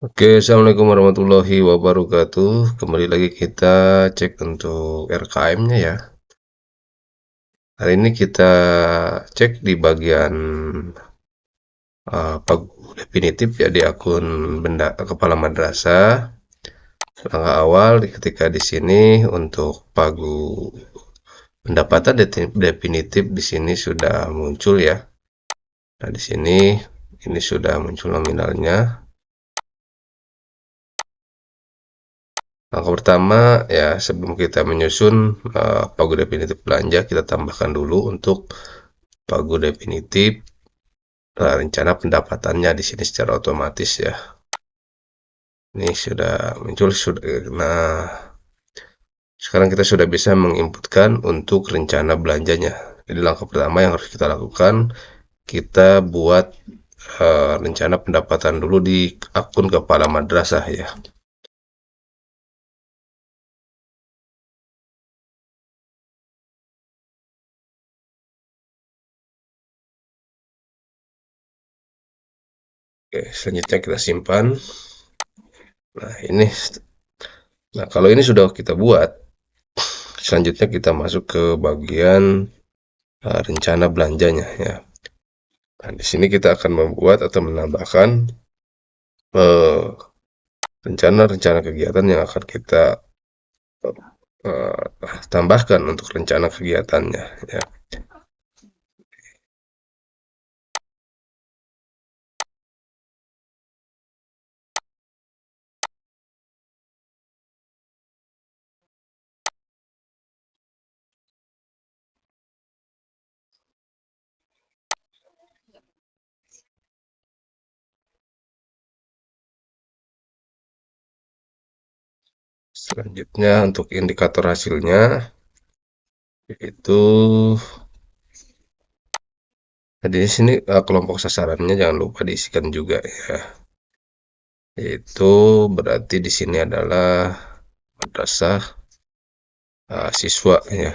Oke, assalamualaikum warahmatullahi wabarakatuh. Kembali lagi kita cek untuk RKM-nya ya. Hari ini kita cek di bagian definitif ya di akun benda kepala madrasah. Langkah awal ketika di sini untuk pagu pendapatan definitif di sini sudah muncul ya. Nah, di sini ini sudah muncul nominalnya. Langkah pertama ya sebelum kita menyusun pagu definitif belanja kita tambahkan dulu untuk pagu definitif rencana pendapatannya di sini secara otomatis ya. Ini sudah muncul sudah. Nah, sekarang kita sudah bisa menginputkan untuk rencana belanjanya. Jadi langkah pertama yang harus kita lakukan kita buat rencana pendapatan dulu di akun kepala madrasah ya. Oke, selanjutnya kita simpan. Nah, ini kalau ini sudah kita buat, selanjutnya kita masuk ke bagian rencana belanjanya ya. Nah, di sini kita akan membuat atau menambahkan eh, rencana-rencana kegiatan yang akan kita tambahkan untuk rencana kegiatannya ya. Selanjutnya untuk indikator hasilnya itu di sini kelompok sasarannya jangan lupa diisikan juga ya. Itu berarti di sini adalah madrasah siswa ya.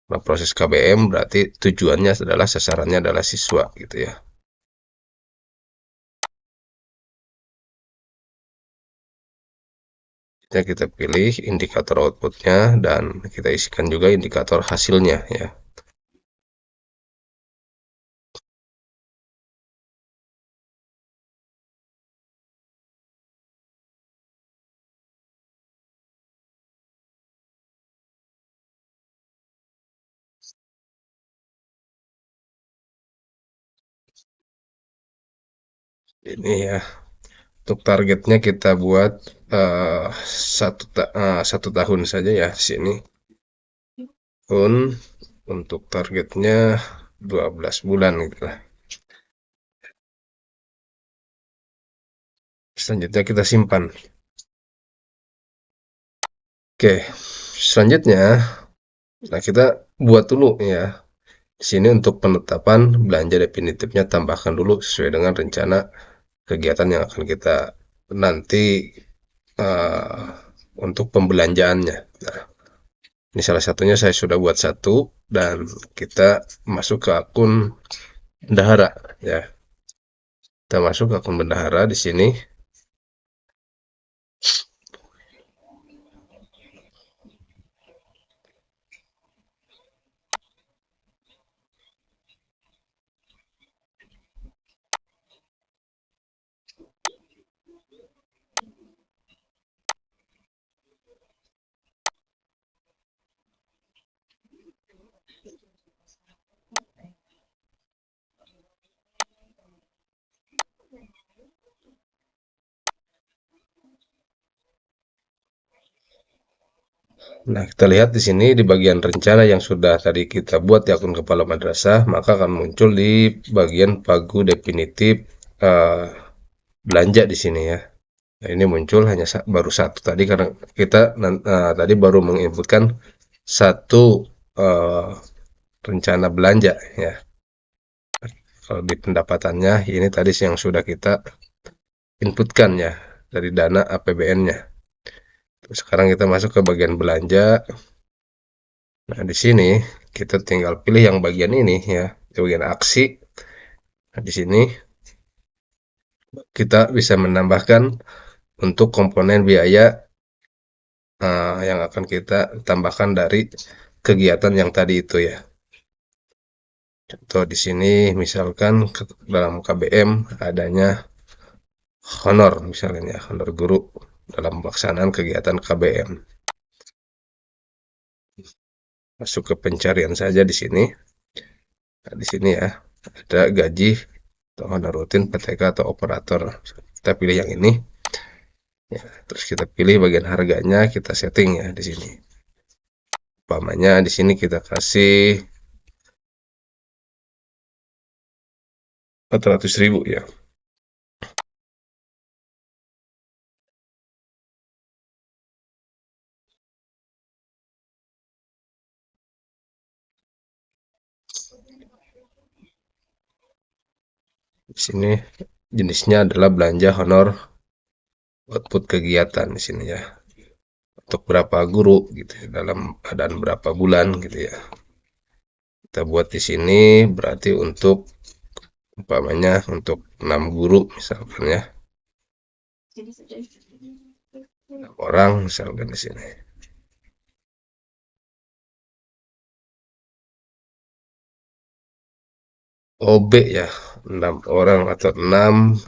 Nah, proses KBM berarti tujuannya adalah sasarannya adalah siswa gitu ya. Kita pilih indikator outputnya dan kita isikan juga indikator hasilnya ya. Ini ya, untuk targetnya kita buat satu tahun saja ya di sini. Untuk targetnya 12 bulan gitu lah. Selanjutnya kita simpan. Oke, selanjutnya nah kita buat dulu ya. Di sini untuk penetapan belanja definitifnya tambahkan dulu sesuai dengan rencana kegiatan yang akan kita nanti uh, untuk pembelanjaannya. Nah, ini salah satunya saya sudah buat satu dan kita masuk ke akun bendahara ya. Kita masuk ke akun bendahara di sini. Nah, kita lihat di sini di bagian rencana yang sudah tadi kita buat di akun kepala madrasah, maka akan muncul di bagian pagu definitif uh, belanja di sini ya. Nah, ini muncul hanya baru satu tadi karena kita tadi baru menginputkan satu uh, rencana belanja ya. Kalau di pendapatannya ini tadi yang sudah kita inputkan ya dari dana APBN-nya. Sekarang kita masuk ke bagian belanja. Nah, di sini kita tinggal pilih yang bagian ini ya, di bagian aksi. Nah, di sini kita bisa menambahkan untuk komponen biaya yang akan kita tambahkan dari kegiatan yang tadi itu ya. Contoh di sini misalkan dalam KBM adanya honor misalnya honor guru dalam pelaksanaan kegiatan KBM. Masuk ke pencarian saja di sini. Nah, di sini ya ada gaji atau honor rutin PTK atau operator. Kita pilih yang ini. Ya, terus kita pilih bagian harganya, kita setting ya di sini. Umpamanya di sini kita kasih 400.000 ya. Di sini jenisnya adalah belanja honor output kegiatan di sini ya. Untuk berapa guru gitu ya, dalam keadaan berapa bulan gitu ya. Kita buat di sini berarti untuk umpamanya untuk 6 guru misalkan ya. 6 orang misalkan di sini. OB ya, 6 orang atau 6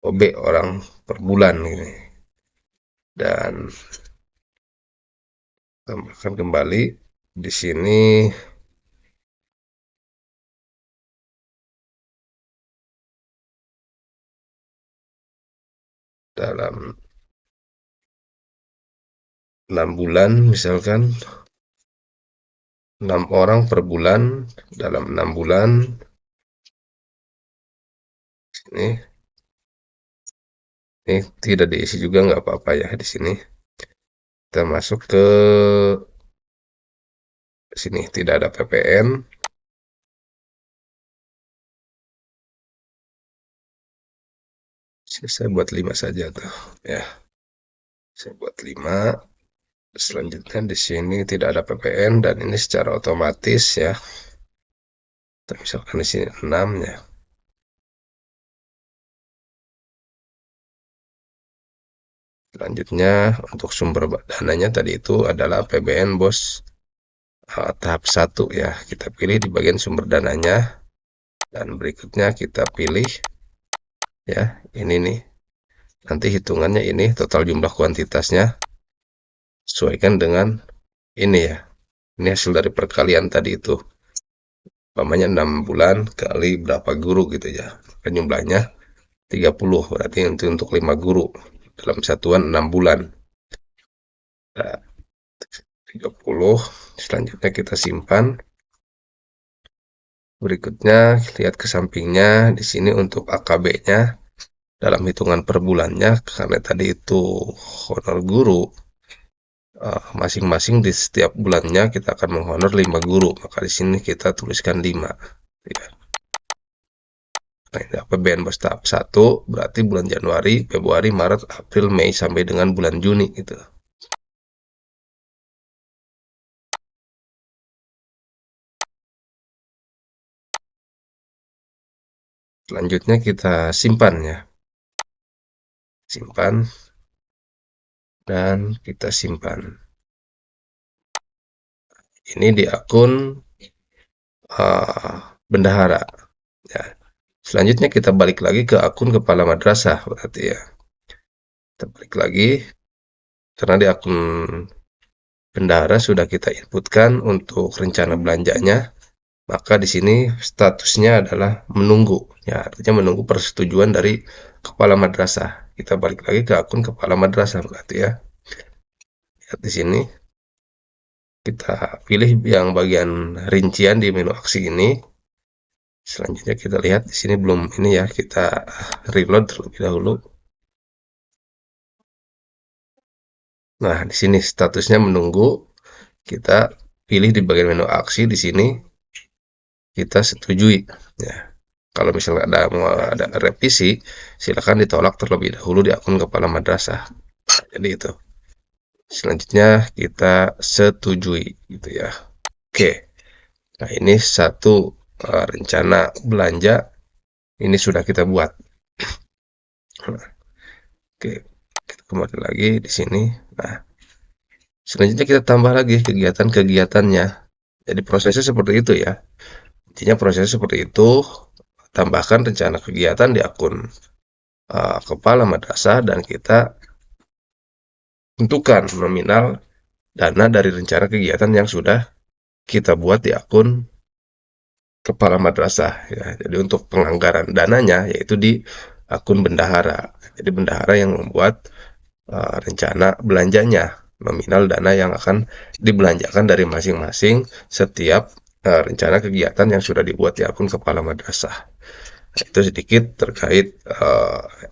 OB orang per bulan ini. Dan tambahkan kembali di sini dalam 6 bulan misalkan 6 orang per bulan dalam 6 bulan ini tidak diisi juga nggak apa-apa ya di sini. Kita masuk ke sini tidak ada PPN. Saya buat 5 saja tuh ya. Saya buat 5. Selanjutnya di sini tidak ada PPN dan ini secara otomatis ya. Kita misalkan di sini 6 ya. Selanjutnya untuk sumber dananya tadi itu adalah APBN bos tahap 1 ya. Kita pilih di bagian sumber dananya dan berikutnya kita pilih ya ini nih. Nanti hitungannya ini total jumlah kuantitasnya sesuaikan dengan ini ya. Ini hasil dari perkalian tadi itu. Umpamanya 6 bulan kali berapa guru gitu ya. Jumlahnya 30 berarti untuk 5 guru dalam satuan 6 bulan. Nah, 30 selanjutnya kita simpan. Berikutnya lihat ke sampingnya di sini untuk AKB-nya dalam hitungan per bulannya karena tadi itu honor guru masing-masing di setiap bulannya kita akan menghonor 5 guru, maka di sini kita tuliskan 5 ya. Nah, ini APBN bos tahap 1 berarti bulan Januari, Februari, Maret, April, Mei sampai dengan bulan Juni gitu. Selanjutnya kita simpan ya. Simpan dan kita simpan. Ini di akun bendahara ya. Selanjutnya kita balik lagi ke akun kepala madrasah berarti ya. Kita balik lagi karena di akun bendahara sudah kita inputkan untuk rencana belanjanya, maka di sini statusnya adalah menunggu. Ya, artinya menunggu persetujuan dari kepala madrasah. Kita balik lagi ke akun kepala madrasah berarti ya. Lihat di sini kita pilih yang bagian rincian di menu aksi ini. Selanjutnya kita lihat di sini belum ini ya, kita reload terlebih dahulu. Nah, di sini statusnya menunggu. Kita pilih di bagian menu aksi di sini kita setujui ya. Kalau misalnya ada revisi, silakan ditolak terlebih dahulu di akun kepala madrasah. Jadi itu. Selanjutnya kita setujui gitu ya. Oke. Nah, ini satu rencana belanja ini sudah kita buat. Nah, oke, kita kembali lagi di sini. Nah, selanjutnya kita tambah lagi kegiatan-kegiatannya. Jadi prosesnya seperti itu ya. Intinya prosesnya seperti itu. Tambahkan rencana kegiatan di akun kepala madrasah dan kita tentukan nominal dana dari rencana kegiatan yang sudah kita buat di akun kepala madrasah ya. Jadi untuk penganggaran dananya yaitu di akun bendahara. Jadi bendahara yang membuat rencana belanjanya, nominal dana yang akan dibelanjakan dari masing-masing setiap rencana kegiatan yang sudah dibuat di akun kepala madrasah. Itu sedikit terkait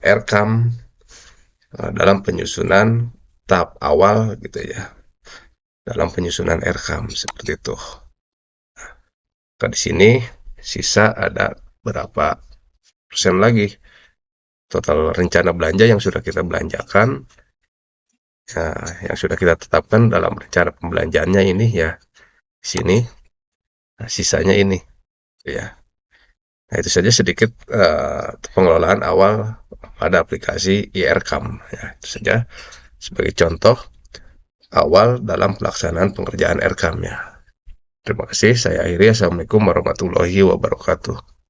RKAM dalam penyusunan tahap awal gitu ya, dalam penyusunan RKAM seperti itu. Nah, di sini sisa ada berapa persen lagi total rencana belanja yang sudah kita belanjakan, yang sudah kita tetapkan dalam rencana pembelanjaannya ini ya di sini. Nah, sisanya ini ya. Nah, itu saja sedikit pengelolaan awal pada aplikasi IRCAM ya. Itu saja sebagai contoh awal dalam pelaksanaan pengerjaan RCAM ya. Terima kasih, saya akhiri. Assalamualaikum warahmatullahi wabarakatuh.